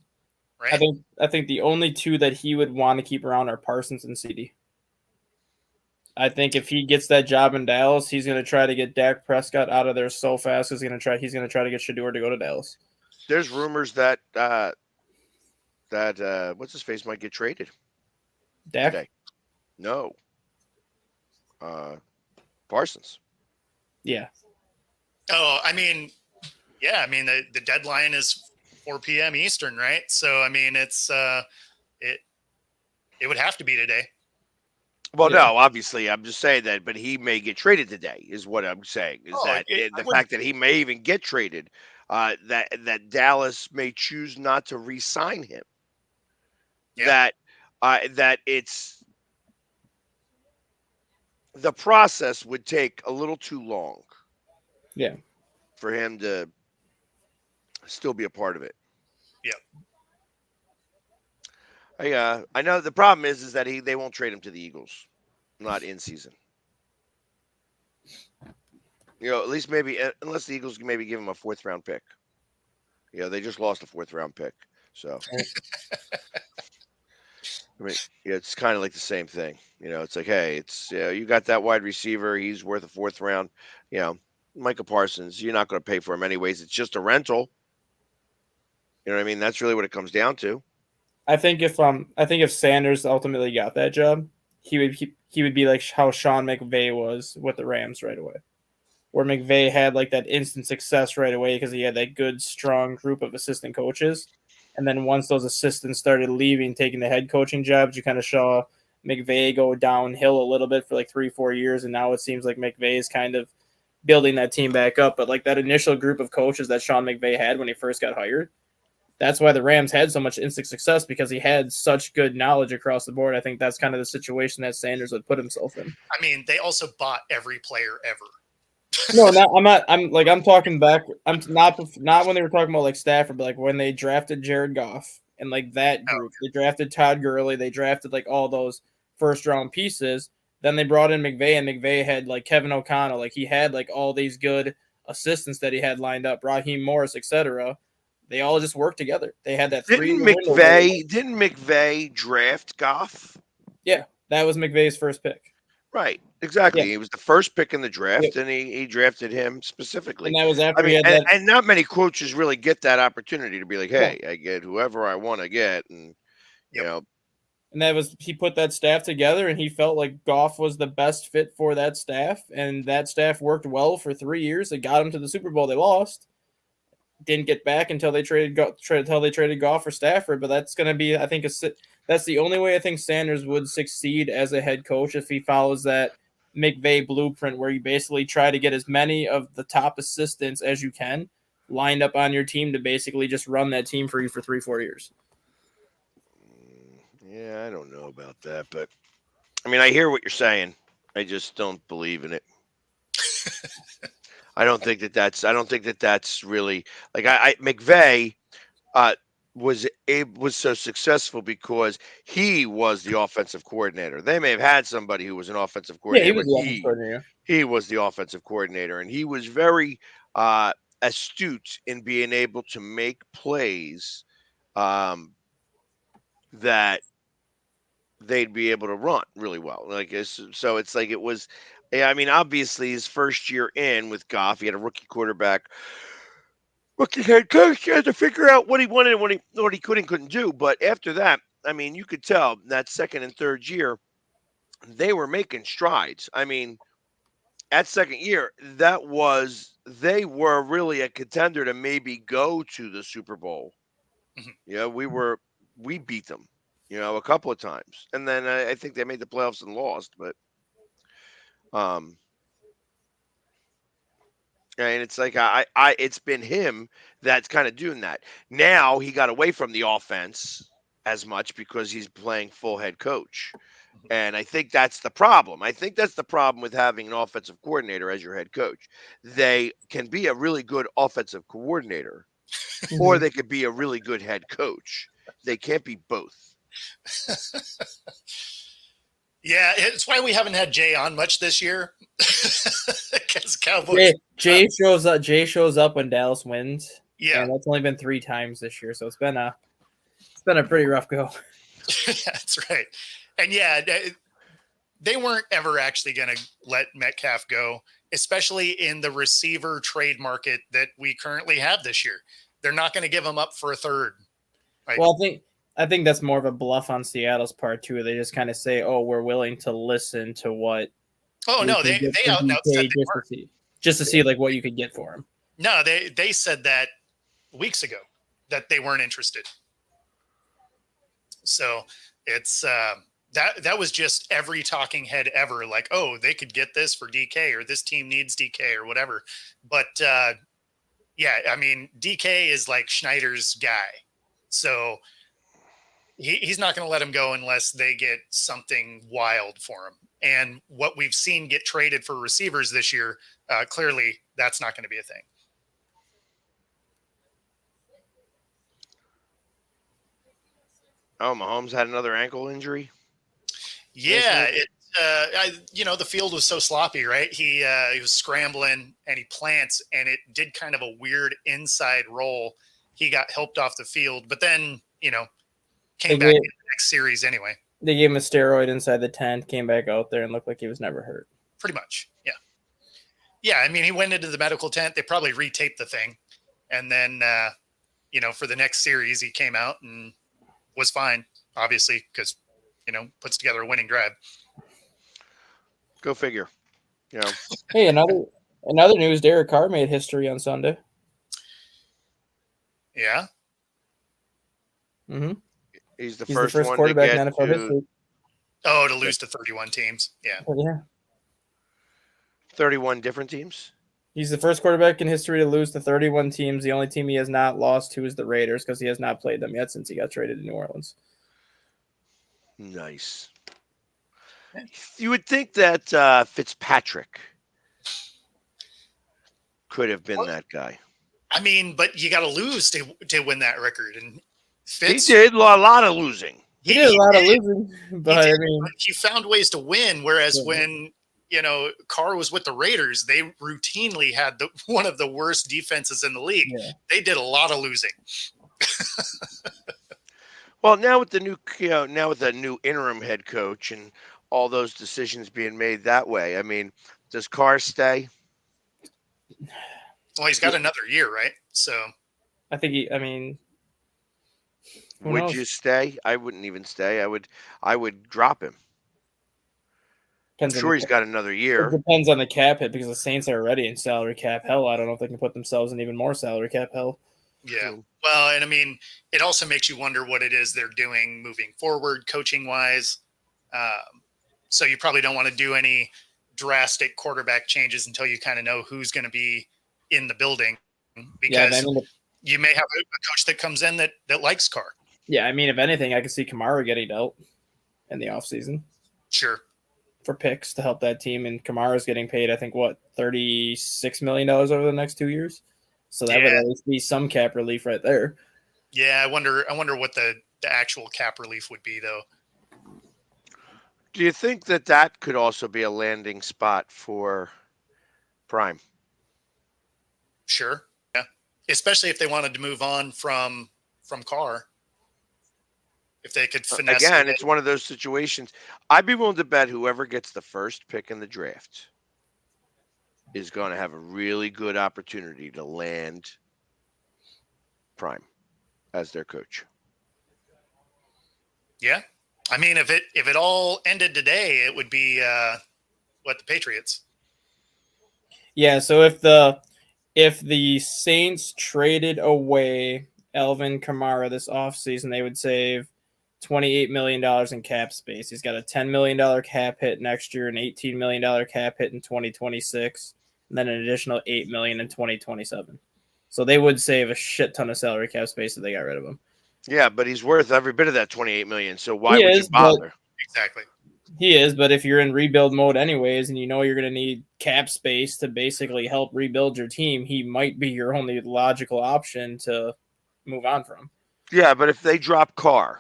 right? I think the only two that he would want to keep around are Parsons and CD. I think if he gets that job in Dallas, he's going to try to get Dak Prescott out of there so fast. He's going to try to get Shedeur to go to Dallas. There's rumors that what's his face might get traded. Dak? Today. No. Parsons. Yeah. Oh, the deadline is 4 p.m. Eastern, right? So, it's it would have to be today. Well, Yeah. no, obviously, I'm just saying that, but he may get traded today, is what I'm saying. Is the fact that he may even get traded, that Dallas may choose not to re-sign him. Yeah. That it's the process would take a little too long. Yeah. For him to still be a part of it. Yep. I know the problem is that they won't trade him to the Eagles, not in season. At least maybe unless the Eagles can maybe give him a 4th round pick. They just lost a 4th round pick, so it's kind of like the same thing. It's like, hey, it's you got that wide receiver, he's worth a 4th round. Micah Parsons, you're not going to pay for him anyways. It's just a rental. You know what I mean? That's really what it comes down to. I think if Sanders ultimately got that job, he would be like how Sean McVay was with the Rams right away, where McVay had like that instant success right away because he had that good, strong group of assistant coaches. And then once those assistants started leaving, taking the head coaching jobs, you kind of saw McVay go downhill a little bit for like 3-4 years. And now it seems like McVay is kind of building that team back up. But like that initial group of coaches that Sean McVay had when he first got hired, that's why the Rams had so much instant success, because he had such good knowledge across the board. I think that's kind of the situation that Sanders would put himself in. They also bought every player ever. No, I'm talking back. I'm not when they were talking about like Stafford, but like when they drafted Jared Goff and like that group. They drafted Todd Gurley. They drafted like all those 1st round pieces. Then they brought in McVay, and McVay had like Kevin O'Connell. Like he had like all these good assistants that he had lined up, Raheem Morris, etc. They all just worked together. They had that Didn't McVay draft Goff? Yeah, that was McVay's first pick. Right, exactly. Yeah. He was the first pick in the draft, and he drafted him specifically. And that was after and not many coaches really get that opportunity to be like, hey, I get whoever I want to get, and And that was, he put that staff together, and he felt like Goff was the best fit for that staff, and that staff worked well for 3 years. They got him to the Super Bowl. They lost. Didn't get back until they traded Goff for Stafford. But that's going to be, I think, that's the only way I think Sanders would succeed as a head coach, if he follows that McVay blueprint, where you basically try to get as many of the top assistants as you can lined up on your team to basically just run that team for you for 3-4 years. Yeah, I don't know about that, but I hear what you're saying. I just don't believe in it. I don't think that that's really like McVay was so successful because he was the offensive coordinator. They may have had somebody who was an offensive coordinator. Yeah, he was the offensive coordinator. He was the offensive coordinator, and he was very astute in being able to make plays that they'd be able to run really well. So it's like it was. Obviously his first year in with Goff, he had a rookie quarterback, rookie head coach. He had to figure out what he wanted and what he couldn't do. But after that, you could tell that 2nd and 3rd year, they were making strides. At 2nd year, they were really a contender to maybe go to the Super Bowl. Mm-hmm. We beat them, a couple of times. And then I think they made the playoffs and lost, but and it's like it's been him that's kind of doing that. Now he got away from the offense as much because he's playing full head coach, And I think that's the problem. I think that's the problem with having an offensive coordinator as your head coach. They can be a really good offensive coordinator, or they could be a really good head coach. They can't be both. Yeah, it's why we haven't had Jay on much this year. Because Cowboys. Jay shows up. Jay shows up when Dallas wins. Yeah, and that's only been 3 times this year, so it's been a pretty rough go. that's right. And yeah, they weren't ever actually going to let Metcalf go, especially in the receiver trade market that we currently have this year. They're not going to give him up for a third. Like, Well, I think that's more of a bluff on Seattle's part too. They just kind of say, "Oh, we're willing to listen to what." oh no, they out now said they weren't. just to see like what you could get for him. No, they said that weeks ago that they weren't interested. So it's that was just every talking head ever, like, oh, they could get this for DK, or this team needs DK, or whatever. But yeah, I mean, DK is like Schneider's guy, so he's not going to let him go unless they get something wild for him. And what we've seen get traded for receivers this year, clearly that's not going to be a thing. Oh, Mahomes had another ankle injury. Yeah, the field was so sloppy, right? He was scrambling and he plants, and it did kind of a weird inside roll. He got helped off the field, but then came back in the next series anyway. They gave him a steroid inside the tent, came back out there, and looked like he was never hurt. Pretty much, yeah. Yeah, I mean, he went into the medical tent. They probably retaped the thing, and then for the next series, he came out and was fine, obviously, because puts together a winning drive. Go figure. Hey, another news: Derek Carr made history on Sunday. Yeah. Mm-hmm. He's the He's first the first one quarterback to in get NFL history. Oh, to lose to 31 teams. Yeah. Yeah. 31 different teams. He's the first quarterback in history to lose to 31 teams. The only team he has not lost to is the Raiders, because he has not played them yet since he got traded to New Orleans. Nice. You would think that Fitzpatrick could have been that guy. I mean, but you got to lose to win that record. And Fitz, he did a lot of losing. He did a lot of losing, but I mean, he found ways to win. Whereas when Carr was with the Raiders, they routinely had one of the worst defenses in the league. Yeah. They did a lot of losing. Well, now with the new interim head coach and all those decisions being made that way, I mean, does Carr stay? Well, he's got another year, right? So I think would you stay? I wouldn't even stay. I would drop him. I'm sure he's got another year. It depends on the cap hit, because the Saints are already in salary cap hell. I don't know if they can put themselves in even more salary cap hell. Yeah. Well, and I mean, it also makes you wonder what it is they're doing moving forward, coaching wise. So you probably don't want to do any drastic quarterback changes until you kind of know who's going to be in the building, because you may have a coach that comes in that likes Carr. Yeah, I mean, if anything, I could see Kamara getting dealt in the offseason. Sure. For picks to help that team, and Kamara's getting paid, I think, $36 million over the next 2 years. So that would at least be some cap relief right there. Yeah, I wonder what the actual cap relief would be, though. Do you think that could also be a landing spot for Prime? Sure. Yeah. Especially if they wanted to move on from Carr. If they could finesse again, it's one of those situations. I'd be willing to bet whoever gets the first pick in the draft is going to have a really good opportunity to land Prime as their coach. Yeah. I mean, if it all ended today, it would be the Patriots. Yeah, so if the Saints traded away Alvin Kamara this offseason, they would save $28 million in cap space. He's got a $10 million cap hit next year, an $18 million cap hit in 2026, and then an additional $8 million in 2027. So they would save a shit ton of salary cap space if they got rid of him. Yeah, but he's worth every bit of that $28 million. So why would you bother? Exactly. He is, but if you're in rebuild mode anyways, and you know you're going to need cap space to basically help rebuild your team, he might be your only logical option to move on from. Yeah, but if they drop Carr,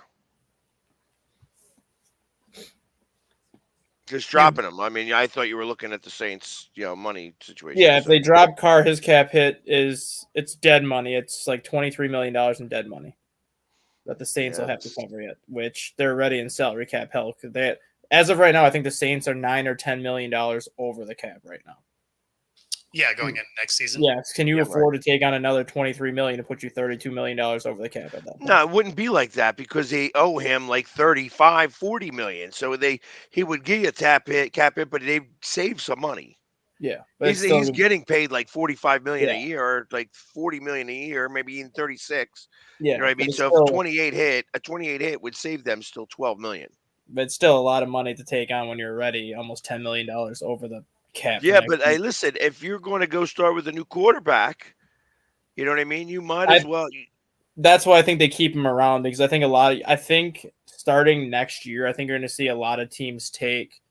just dropping him. I mean, I thought you were looking at the Saints, money situation. Yeah, if they drop Carr, his cap hit it's dead money. It's like $23 million in dead money that the Saints will have to cover yet, which they're already in salary cap hell. As of right now, I think the Saints are $9 or $10 million over the cap right now. Yeah, going into next season. Yes. Can you afford to take on another $23 million to put you $32 million over the cap at that point? No, it wouldn't be like that because they owe him like 35, 40 million. So he would give you a cap hit, but they save some money. Yeah. But he's getting paid like 45 million a year, or like 40 million a year, maybe even 36. Yeah. You know what I mean? So if a 28 hit would save them still 12 million. But it's still a lot of money to take on when you're already almost $10 million over the cap. Yeah, but hey, listen, if you're going to go start with a new quarterback, you know what I mean? You might as well. That's why I think they keep him around, because I think starting next year, I think you're going to see a lot of teams take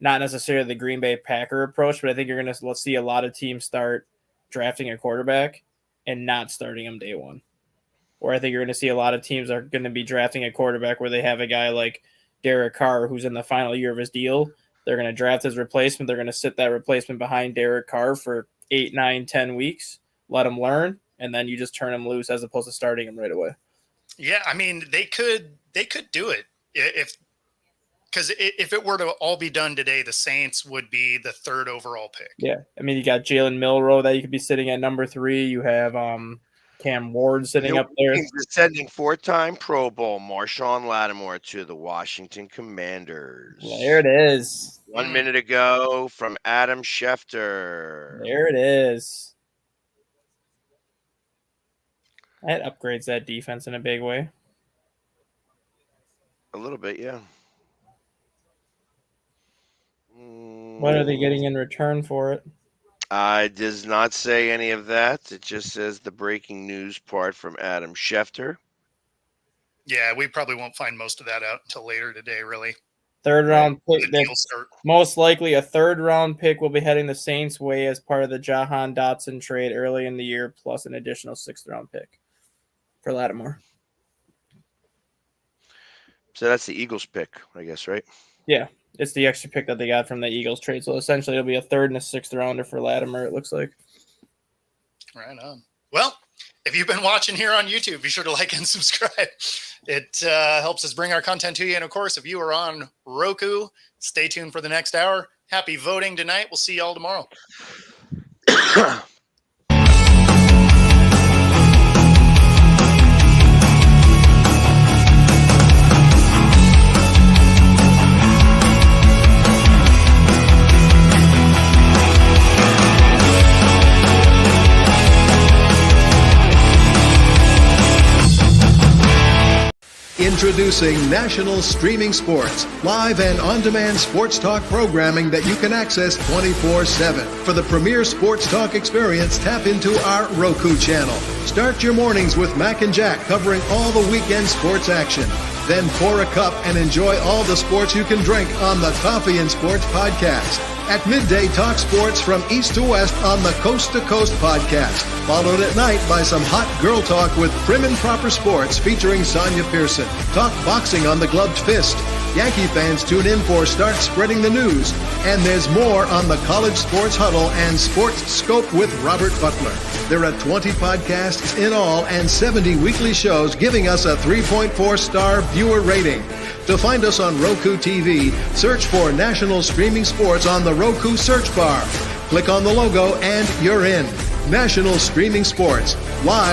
not necessarily the Green Bay Packer approach, but I think you're going to see a lot of teams start drafting a quarterback and not starting him day one. Or I think you're going to see a lot of teams are going to be drafting a quarterback where they have a guy like Derek Carr, who's in the final year of his deal. They're going to draft his replacement. They're going to sit that replacement behind Derek Carr for 8, 9, 10 weeks, let him learn, and then you just turn him loose as opposed to starting him right away. Yeah, I mean, they could do it because if it were to all be done today, the Saints would be the 3rd overall pick. Yeah, I mean, you got Jalen Milroe that you could be sitting at number 3. You have Cam Ward sitting up there. Sending 4-time Pro Bowl Marshawn Lattimore to the Washington Commanders. There it is. 1 minute ago from Adam Schefter. There it is. That upgrades that defense in a big way. A little bit, yeah. What are they getting in return for it? It does not say any of that. It just says the breaking news part from Adam Schefter. Yeah, we probably won't find most of that out until later today, really. 3rd round pick. Start. Most likely a 3rd round pick will be heading the Saints' way as part of the Jahan Dotson trade early in the year, plus an additional 6th round pick for Lattimore. So that's the Eagles pick, I guess, right? Yeah. It's the extra pick that they got from the Eagles trade. So essentially it'll be a 3rd and a 6th rounder for Lattimore, it looks like. Right on. Well, if you've been watching here on YouTube, be sure to like and subscribe. It helps us bring our content to you. And of course, if you are on Roku, stay tuned for the next hour. Happy voting tonight. We'll see y'all tomorrow. Introducing National Streaming Sports, live and on-demand sports talk programming that you can access 24/7. For the premier sports talk experience, tap into our Roku channel. Start your mornings with Mac and Jack covering all the weekend sports action. Then pour a cup and enjoy all the sports you can drink on the Coffee and Sports podcast. At midday, talk sports from east to west on the Coast to Coast podcast. Followed at night by some hot girl talk with Prim and Proper Sports featuring Sonia Pearson. Talk boxing on the Gloved Fist. Yankee fans tune in for Start Spreading the News. And there's more on the College Sports Huddle and Sports Scope with Robert Butler. There are 20 podcasts in all and 70 weekly shows giving us a 3.4-star viewer rating. To find us on Roku TV, search for National Streaming Sports on the Roku search bar. Click on the logo and you're in. National Streaming Sports, live